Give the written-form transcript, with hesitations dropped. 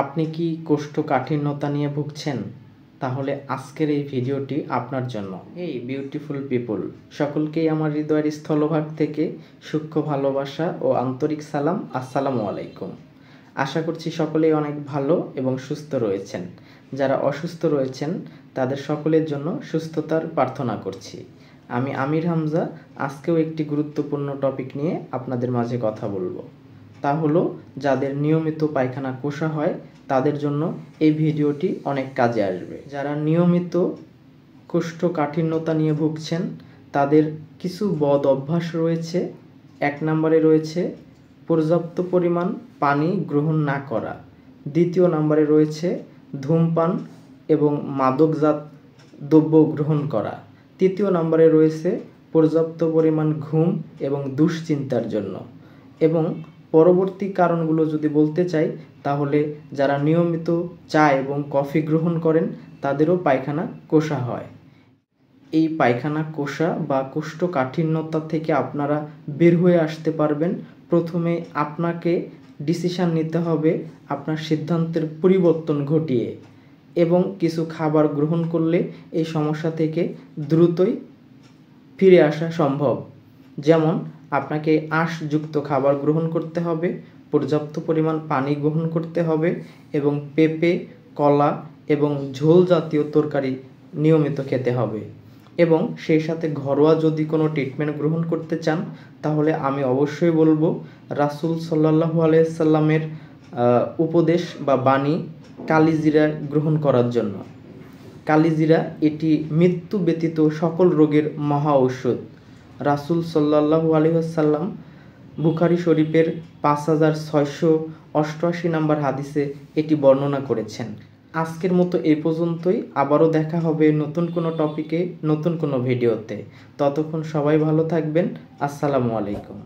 আপনি কি কোষ্ঠকাঠিন্যতা নিয়ে ভুগছেন? তাহলে আজকের এই ভিডিওটি আপনার জন্য। এই বিউটিফুল পিপল, সকলকেই আমার হৃদয়ের স্থলভাগ থেকে সূক্ষ্ম ভালোবাসা ও আন্তরিক সালাম। আসসালামু আলাইকুম। আশা করছি সকলেই অনেক ভালো এবং সুস্থ রয়েছেন। যারা অসুস্থ রয়েছেন তাদের সকলের জন্য সুস্থতার প্রার্থনা করছি। আমি আমির হামজা আজকেও একটি গুরুত্বপূর্ণ টপিক নিয়ে আপনাদের মাঝে কথা বলবো। তা হলো, যাদের নিয়মিত পায়খানা কোষা হয় তাদের জন্য এই ভিডিওটি অনেক কাজে আসবে। যারা নিয়মিত কোষ্ঠকাঠিন্যতা নিয়ে ভুগছেন তাদের কিছু বদ অভ্যাস রয়েছে। 1 নম্বরে রয়েছে পর্যাপ্ত পরিমাণ পানি গ্রহণ না করা। 2য় নম্বরে রয়েছে ধূমপান এবং মাদকজাত দ্রব্য গ্রহণ করা। 3য় নম্বরে রয়েছে পর্যাপ্ত পরিমাণ ঘুম এবং দুশ্চিন্তার জন্য। এবং পরবর্তী কারণগুলো যদি বলতে চাই তাহলে যারা নিয়মিত চা এবং কফি গ্রহণ করেন তাদেরও পায়খানা কোষা হয়। এই পায়খানা কোষা বা কোষ্ঠকাঠিন্যতা থেকে আপনারা বের হয়ে আসতে পারবেন। প্রথমে আপনাকে ডিসিশন নিতে হবে আপনার সিদ্ধান্তের পরিবর্তন ঘটিয়ে, এবং কিছু খাবার গ্রহণ করলে এই সমস্যা থেকে দ্রুতই ফিরে আসা সম্ভব। যেমন আপনাকে আঁশযুক্ত খাবার গ্রহণ করতে হবে, পর্যাপ্ত পরিমাণ পানি গ্রহণ করতে হবে এবং পেঁপে, কলা এবং ঝোল জাতীয় তরকারি নিয়মিত খেতে হবে। এবং সেই সাথে ঘরোয়া যদি কোনো ট্রিটমেন্ট গ্রহণ করতে চান তাহলে আমি অবশ্যই বলবো রাসূল সাল্লাল্লাহু আলাইহি সাল্লামের উপদেশ বা বাণী কালিজিরা গ্রহণ করার জন্য। কালিজিরা এটি মৃত্যু ব্যতীত সকল রোগের মহা ঔষধ। রাসূল সাল্লাল্লাহু আলাইহি ওয়াসাল্লাম বুখারী শরীফের 5688 নম্বর হাদিসে এটি বর্ণনা করেছেন। আজকের মতো এই পর্যন্তই। আবারও দেখা হবে নতুন কোনো টপিকে, নতুন কোনো ভিডিওতে। ততক্ষণ সবাই ভালো থাকবেন। আসসালামু আলাইকুম।